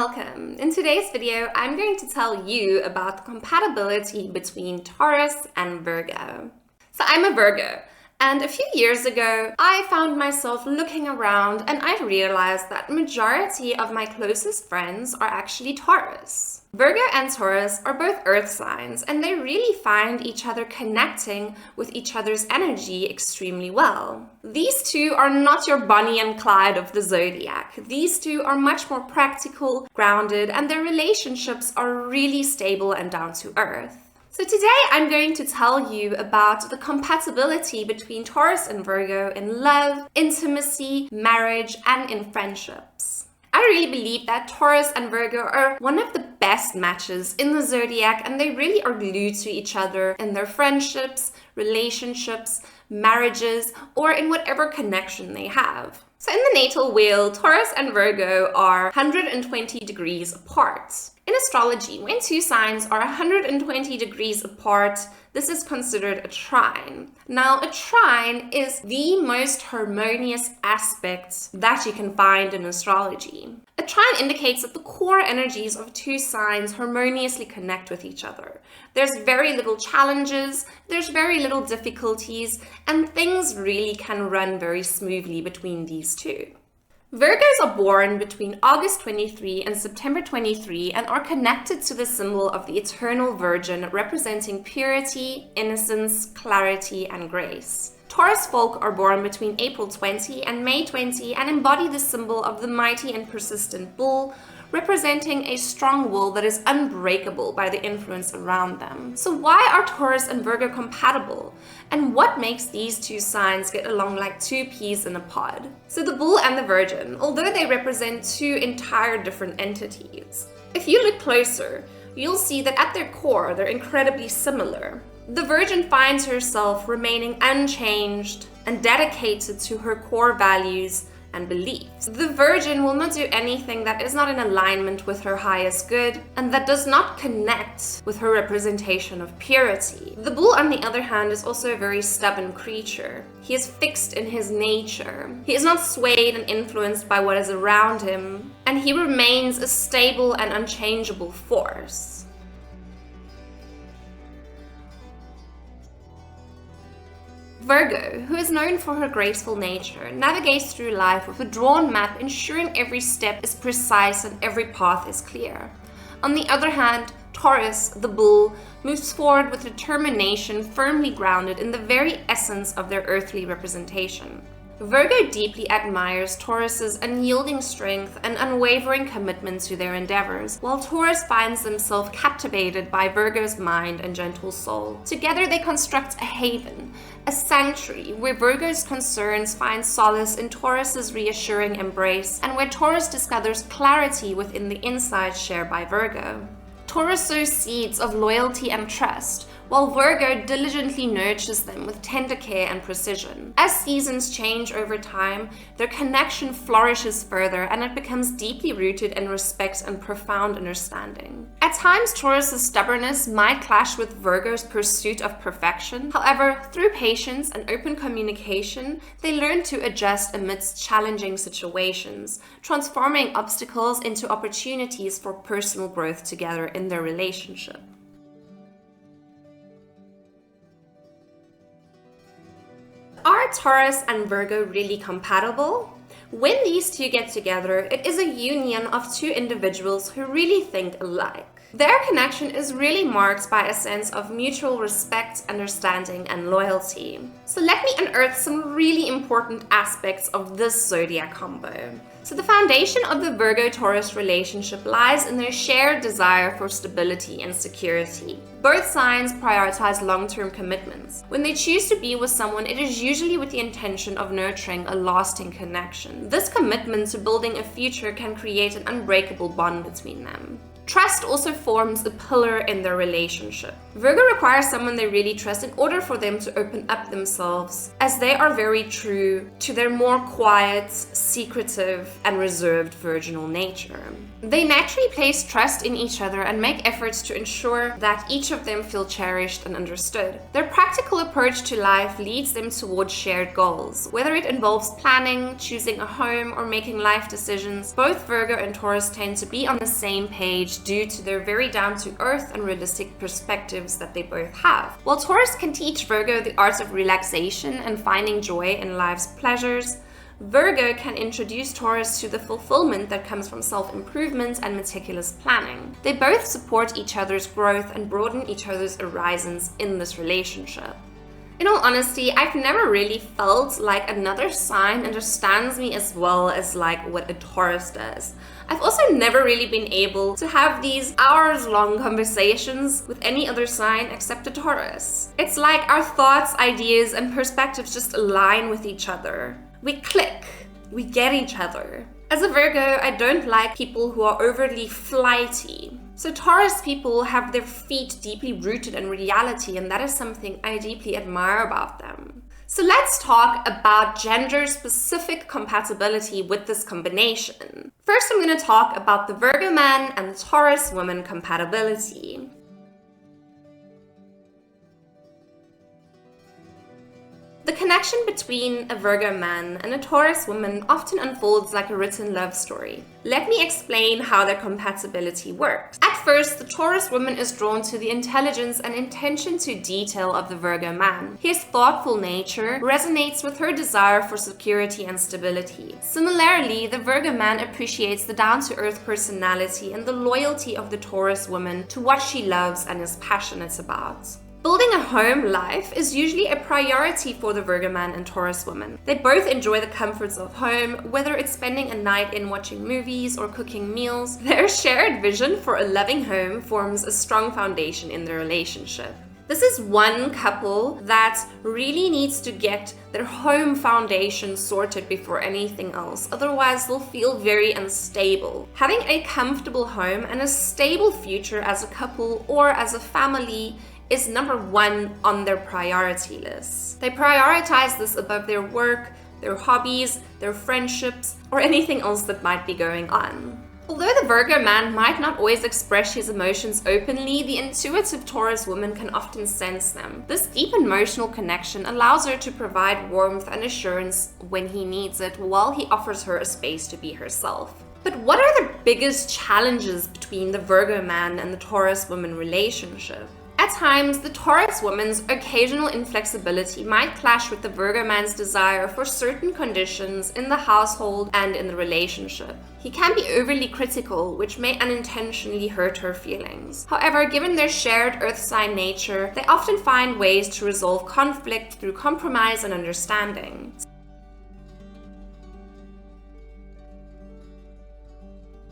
welcome. In today's video, I'm going to tell you about the compatibility between Taurus and Virgo. So I'm a Virgo, and a few years ago, I found myself looking around and I realized that majority of my closest friends are actually Taurus. Virgo and Taurus are both earth signs, and they really find each other connecting with each other's energy extremely well. These two are not your Bonnie and Clyde of the zodiac. These two are much more practical, grounded, and their relationships are really stable and down to earth. So today I'm going to tell you about the compatibility between Taurus and Virgo in love, intimacy, marriage, and in friendships. I really believe that Taurus and Virgo are one of the best matches in the zodiac, and they really are glued to each other in their friendships, relationships, marriages, or in whatever connection they have. So in the natal wheel, Taurus and Virgo are 120 degrees apart. In astrology, when two signs are 120 degrees apart, this is considered a trine. Now, a trine is the most harmonious aspect that you can find in astrology. A trine indicates that the core energies of two signs harmoniously connect with each other. There's very little challenges, there's very little difficulties, and things really can run very smoothly between these two. Virgos are born between August 23 and September 23 and are connected to the symbol of the eternal virgin, representing purity, innocence, clarity, and grace. Taurus folk are born between April 20 and May 20 and embody the symbol of the mighty and persistent bull, representing a strong will that is unbreakable by the influence around them. So why are Taurus and Virgo compatible? And what makes these two signs get along like two peas in a pod? So the bull and the virgin, although they represent two entire different entities, if you look closer, you'll see that at their core, they're incredibly similar. The virgin finds herself remaining unchanged and dedicated to her core values and beliefs. The virgin will not do anything that is not in alignment with her highest good and that does not connect with her representation of purity. The bull, on the other hand, is also a very stubborn creature. He is fixed in his nature. He is not swayed and influenced by what is around him, and he remains a stable and unchangeable force. Virgo, who is known for her graceful nature, navigates through life with a drawn map, ensuring every step is precise and every path is clear. On the other hand, Taurus, the bull, moves forward with determination, firmly grounded in the very essence of their earthly representation. Virgo deeply admires Taurus's unyielding strength and unwavering commitment to their endeavors, while Taurus finds themselves captivated by Virgo's mind and gentle soul. Together they construct a haven, a sanctuary where Virgo's concerns find solace in Taurus's reassuring embrace, and where Taurus discovers clarity within the insights shared by Virgo. Taurus sows seeds of loyalty and trust, while Virgo diligently nurtures them with tender care and precision. As seasons change over time, their connection flourishes further and it becomes deeply rooted in respect and profound understanding. At times, Taurus's stubbornness might clash with Virgo's pursuit of perfection. However, through patience and open communication, they learn to adjust amidst challenging situations, transforming obstacles into opportunities for personal growth together in their relationship. Are Taurus and Virgo really compatible? When these two get together, it is a union of two individuals who really think alike. Their connection is really marked by a sense of mutual respect, understanding, and loyalty. So let me unearth some really important aspects of this zodiac combo. So the foundation of the Virgo-Taurus relationship lies in their shared desire for stability and security. Both signs prioritize long-term commitments. When they choose to be with someone, it is usually with the intention of nurturing a lasting connection. This commitment to building a future can create an unbreakable bond between them. Trust also forms a pillar in their relationship. Virgo requires someone they really trust in order for them to open up themselves, as they are very true to their more quiet, secretive, and reserved virginal nature. They naturally place trust in each other and make efforts to ensure that each of them feel cherished and understood. Their practical approach to life leads them towards shared goals. Whether it involves planning, choosing a home, or making life decisions, both Virgo and Taurus tend to be on the same page due to their very down-to-earth and realistic perspectives that they both have. While Taurus can teach Virgo the art of relaxation and finding joy in life's pleasures, Virgo can introduce Taurus to the fulfillment that comes from self-improvement and meticulous planning. They both support each other's growth and broaden each other's horizons in this relationship. In all honesty, I've never really felt like another sign understands me as well as what a Taurus does. I've also never really been able to have these hours-long conversations with any other sign except a Taurus. It's like our thoughts, ideas, and perspectives just align with each other. We click, we get each other. As a Virgo, I don't like people who are overly flighty. So Taurus people have their feet deeply rooted in reality, and that is something I deeply admire about them. So let's talk about gender-specific compatibility with this combination. First, I'm going to talk about the Virgo man and the Taurus woman compatibility. The connection between a Virgo man and a Taurus woman often unfolds like a written love story. Let me explain how their compatibility works. At first, the Taurus woman is drawn to the intelligence and attention to detail of the Virgo man. His thoughtful nature resonates with her desire for security and stability. Similarly, the Virgo man appreciates the down-to-earth personality and the loyalty of the Taurus woman to what she loves and is passionate about. Building a home life is usually a priority for the Virgo man and Taurus woman. They both enjoy the comforts of home, whether it's spending a night in watching movies or cooking meals. Their shared vision for a loving home forms a strong foundation in their relationship. This is one couple that really needs to get their home foundation sorted before anything else, otherwise they'll feel very unstable. Having a comfortable home and a stable future as a couple or as a family is number one on their priority list. They prioritize this above their work, their hobbies, their friendships, or anything else that might be going on. Although the Virgo man might not always express his emotions openly, the intuitive Taurus woman can often sense them. This deep emotional connection allows her to provide warmth and assurance when he needs it, while he offers her a space to be herself. But what are the biggest challenges between the Virgo man and the Taurus woman relationship? At times, the Taurus woman's occasional inflexibility might clash with the Virgo man's desire for certain conditions in the household and in the relationship. He can be overly critical, which may unintentionally hurt her feelings. However, given their shared earth sign nature, they often find ways to resolve conflict through compromise and understanding.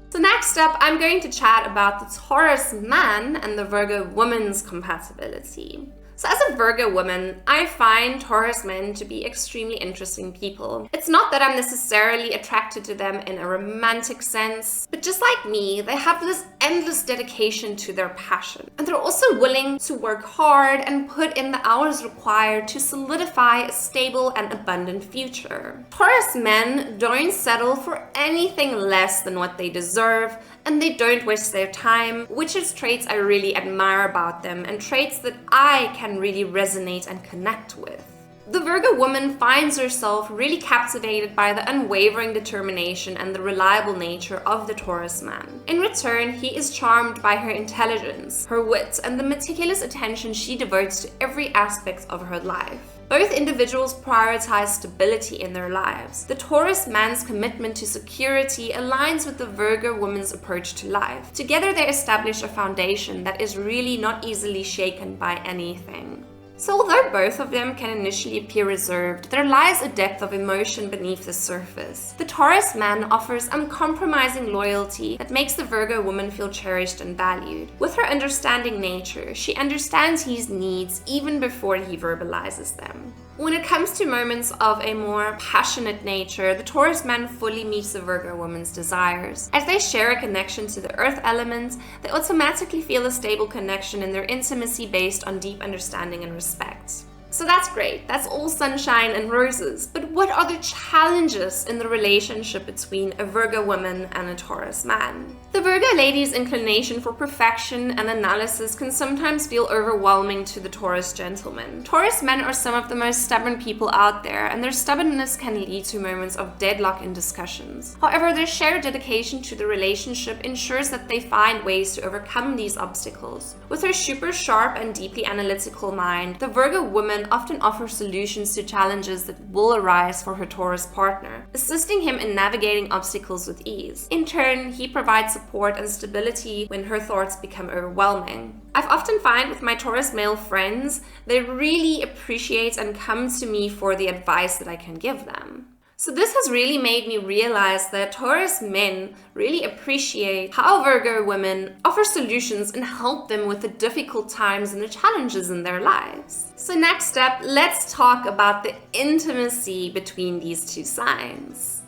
So next up, I'm going to chat about the Taurus man and the Virgo woman's compatibility. So as a Virgo woman, I find Taurus men to be extremely interesting people. It's not that I'm necessarily attracted to them in a romantic sense, but just like me, they have this endless dedication to their passion. And they're also willing to work hard and put in the hours required to solidify a stable and abundant future. Taurus men don't settle for anything less than what they deserve, and they don't waste their time, which is traits I really admire about them and traits that I can really resonate and connect with. The Virgo woman finds herself really captivated by the unwavering determination and the reliable nature of the Taurus man. In return, he is charmed by her intelligence, her wit, and the meticulous attention she devotes to every aspect of her life. Both individuals prioritize stability in their lives. The Taurus man's commitment to security aligns with the Virgo woman's approach to life. Together they establish a foundation that is really not easily shaken by anything. So although both of them can initially appear reserved, there lies a depth of emotion beneath the surface. The Taurus man offers uncompromising loyalty that makes the Virgo woman feel cherished and valued. With her understanding nature, she understands his needs even before he verbalizes them. When it comes to moments of a more passionate nature, the Taurus man fully meets the Virgo woman's desires. As they share a connection to the earth element, they automatically feel a stable connection in their intimacy based on deep understanding and respect. So that's great, that's all sunshine and roses. But what are the challenges in the relationship between a Virgo woman and a Taurus man? The Virgo lady's inclination for perfection and analysis can sometimes feel overwhelming to the Taurus gentleman. Taurus men are some of the most stubborn people out there, and their stubbornness can lead to moments of deadlock in discussions. However, their shared dedication to the relationship ensures that they find ways to overcome these obstacles. With her super sharp and deeply analytical mind, the Virgo woman often offers solutions to challenges that will arise for her Taurus partner, assisting him in navigating obstacles with ease. In turn, he provides support and stability when her thoughts become overwhelming. I've often found with my Taurus male friends, they really appreciate and come to me for the advice that I can give them. So this has really made me realize that Taurus men really appreciate how Virgo women offer solutions and help them with the difficult times and the challenges in their lives. So next up, let's talk about the intimacy between these two signs.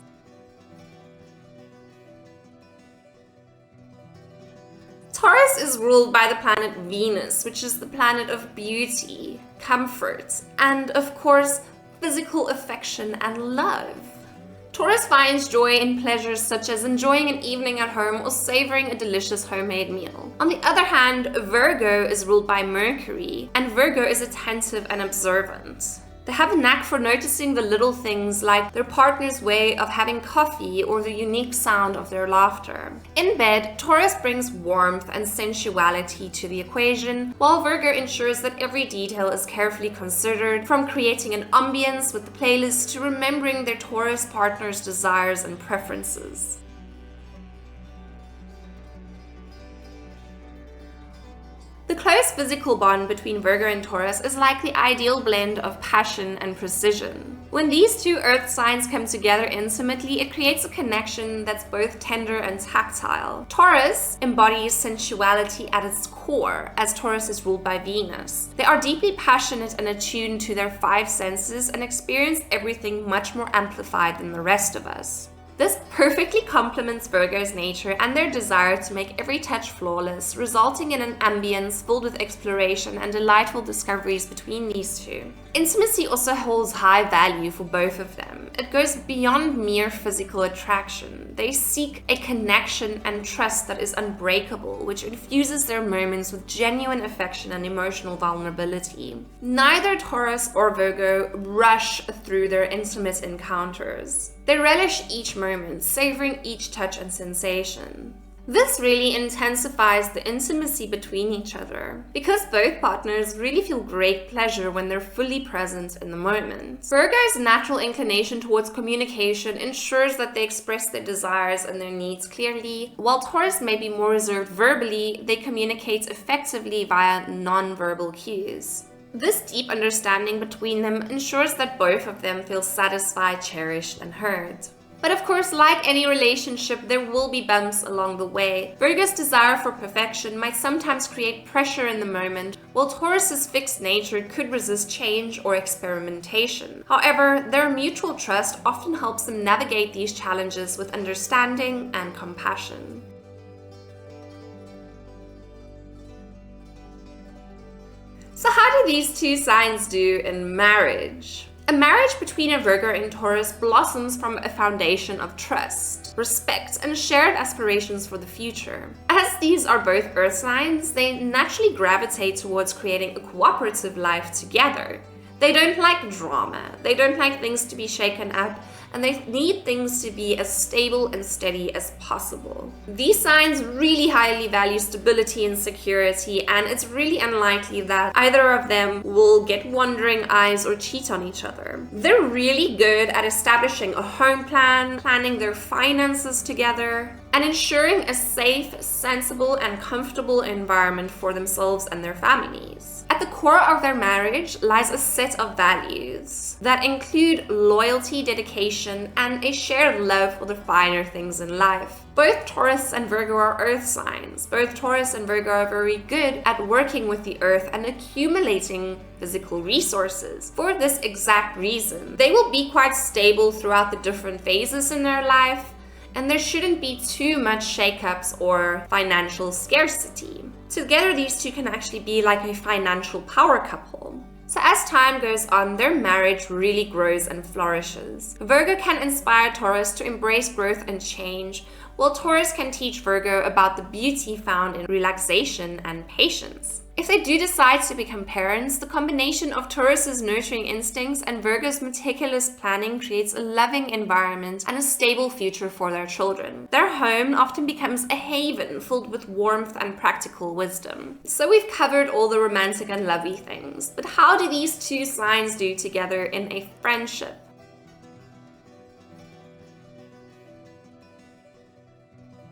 Taurus is ruled by the planet Venus, which is the planet of beauty, comfort, and of course, physical affection and love. Taurus finds joy in pleasures such as enjoying an evening at home or savoring a delicious homemade meal. On the other hand, Virgo is ruled by Mercury, and Virgo is attentive and observant. They have a knack for noticing the little things like their partner's way of having coffee or the unique sound of their laughter. In bed, Taurus brings warmth and sensuality to the equation, while Virgo ensures that every detail is carefully considered, from creating an ambience with the playlist to remembering their Taurus partner's desires and preferences. The close physical bond between Virgo and Taurus is like the ideal blend of passion and precision. When these two earth signs come together intimately, it creates a connection that's both tender and tactile. Taurus embodies sensuality at its core, as Taurus is ruled by Venus. They are deeply passionate and attuned to their five senses and experience everything much more amplified than the rest of us. This perfectly complements Virgo's nature and their desire to make every touch flawless, resulting in an ambience filled with exploration and delightful discoveries between these two. Intimacy also holds high value for both of them. It goes beyond mere physical attraction. They seek a connection and trust that is unbreakable, which infuses their moments with genuine affection and emotional vulnerability. Neither Taurus or Virgo rush through their intimate encounters. They relish each moment, savoring each touch and sensation. This really intensifies the intimacy between each other, because both partners really feel great pleasure when they're fully present in the moment. Virgo's natural inclination towards communication ensures that they express their desires and their needs clearly, while Taurus may be more reserved verbally, they communicate effectively via non-verbal cues. This deep understanding between them ensures that both of them feel satisfied, cherished, and heard. But of course, like any relationship, there will be bumps along the way. Virgo's desire for perfection might sometimes create pressure in the moment, while Taurus's fixed nature could resist change or experimentation. However, their mutual trust often helps them navigate these challenges with understanding and compassion. So how do these two signs do in marriage? A marriage between a Virgo and Taurus blossoms from a foundation of trust, respect, and shared aspirations for the future. As these are both earth signs, they naturally gravitate towards creating a cooperative life together. They don't like drama, they don't like things to be shaken up, and they need things to be as stable and steady as possible. These signs really highly value stability and security, and it's really unlikely that either of them will get wandering eyes or cheat on each other. They're really good at establishing a home plan, planning their finances together, and ensuring a safe, sensible, and comfortable environment for themselves and their families. At the core of their marriage lies a set of values that include loyalty, dedication, and a shared love for the finer things in life. Both Taurus and Virgo are earth signs. Both Taurus and Virgo are very good at working with the earth and accumulating physical resources. For this exact reason, they will be quite stable throughout the different phases in their life, and there shouldn't be too much shakeups or financial scarcity. Together, these two can actually be like a financial power couple. So as time goes on, their marriage really grows and flourishes. Virgo can inspire Taurus to embrace growth and change, while Taurus can teach Virgo about the beauty found in relaxation and patience. If they do decide to become parents, the combination of Taurus's nurturing instincts and Virgo's meticulous planning creates a loving environment and a stable future for their children. Their home often becomes a haven filled with warmth and practical wisdom. So we've covered all the romantic and lovely things, but how do these two signs do together in a friendship?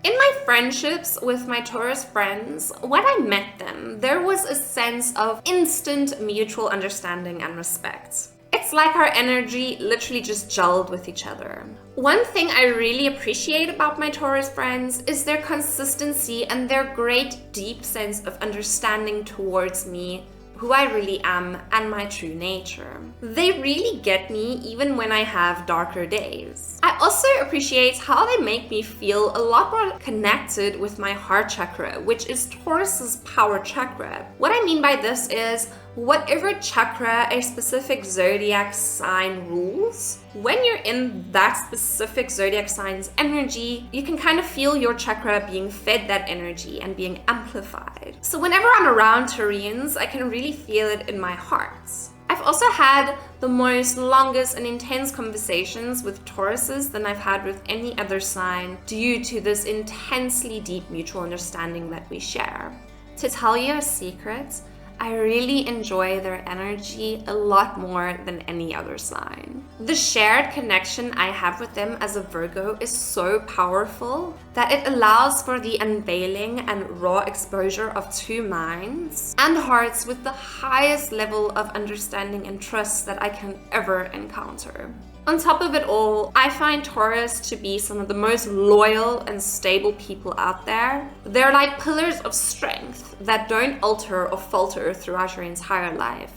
In my friendships with my Taurus friends, when I met them, there was a sense of instant mutual understanding and respect. It's like our energy literally just gelled with each other. One thing I really appreciate about my Taurus friends is their consistency and their great deep sense of understanding towards me, who I really am, and my true nature. They really get me even when I have darker days. I also appreciate how they make me feel a lot more connected with my heart chakra, which is Taurus's power chakra. What I mean by this is, whatever chakra a specific zodiac sign rules, when you're in that specific zodiac sign's energy, you can kind of feel your chakra being fed that energy and being amplified. So whenever I'm around Taurians, I can really feel it in my heart. I've also had the most longest and intense conversations with Tauruses than I've had with any other sign due to this intensely deep mutual understanding that we share. To tell you a secret, I really enjoy their energy a lot more than any other sign. The shared connection I have with them as a Virgo is so powerful that it allows for the unveiling and raw exposure of two minds and hearts with the highest level of understanding and trust that I can ever encounter. On top of it all, I find Taurus to be some of the most loyal and stable people out there. They're like pillars of strength that don't alter or falter throughout your entire life.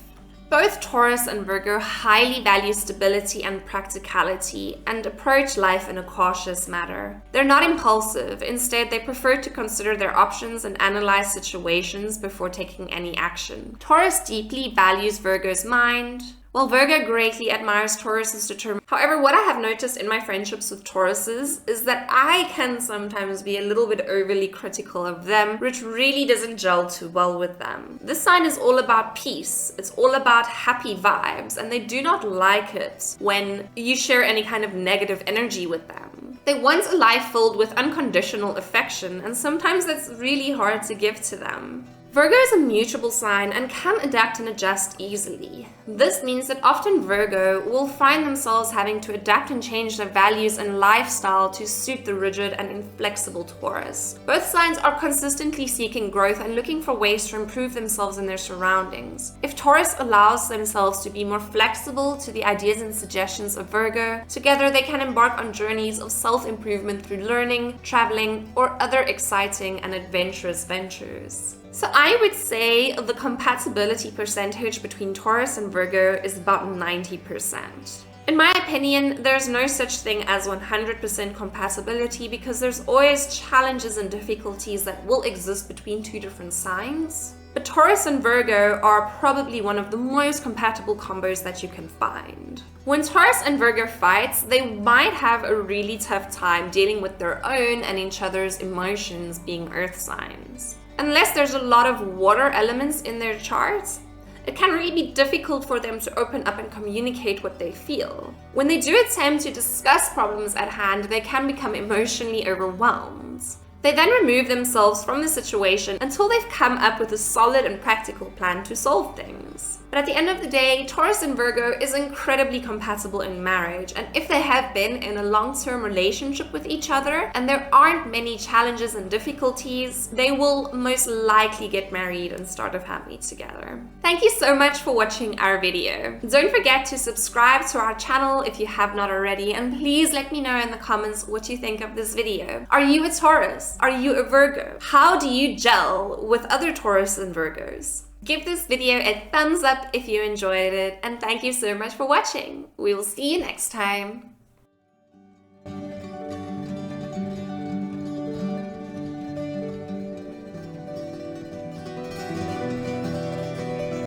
Both Taurus and Virgo highly value stability and practicality and approach life in a cautious manner. They're not impulsive. Instead, they prefer to consider their options and analyze situations before taking any action. Taurus deeply values Virgo's mind, while Virgo greatly admires Taurus's determination. However, what I have noticed in my friendships with Tauruses is that I can sometimes be a little bit overly critical of them, which really doesn't gel too well with them. This sign is all about peace. It's all about happy vibes, and they do not like it when you share any kind of negative energy with them. They want a life filled with unconditional affection, and sometimes that's really hard to give to them. Virgo is a mutable sign and can adapt and adjust easily. This means that often Virgo will find themselves having to adapt and change their values and lifestyle to suit the rigid and inflexible Taurus. Both signs are consistently seeking growth and looking for ways to improve themselves and their surroundings. If Taurus allows themselves to be more flexible to the ideas and suggestions of Virgo, together they can embark on journeys of self-improvement through learning, traveling, or other exciting and adventurous ventures. So I would say the compatibility percentage between Taurus and Virgo is about 90%. In my opinion, there's no such thing as 100% compatibility because there's always challenges and difficulties that will exist between two different signs. But Taurus and Virgo are probably one of the most compatible combos that you can find. When Taurus and Virgo fight, they might have a really tough time dealing with their own and each other's emotions, being earth signs. Unless there's a lot of water elements in their charts, it can really be difficult for them to open up and communicate what they feel. When they do attempt to discuss problems at hand, they can become emotionally overwhelmed. They then remove themselves from the situation until they've come up with a solid and practical plan to solve things. But at the end of the day, Taurus and Virgo is incredibly compatible in marriage, and if they have been in a long-term relationship with each other and there aren't many challenges and difficulties, they will most likely get married and start a family together. Thank you so much for watching our video. Don't forget to subscribe to our channel if you have not already, and please let me know in the comments what you think of this video. Are you a Taurus? Are you a Virgo? How do you gel with other Taurus and Virgos? Give this video a thumbs up if you enjoyed it, and thank you so much for watching. We will see you next time.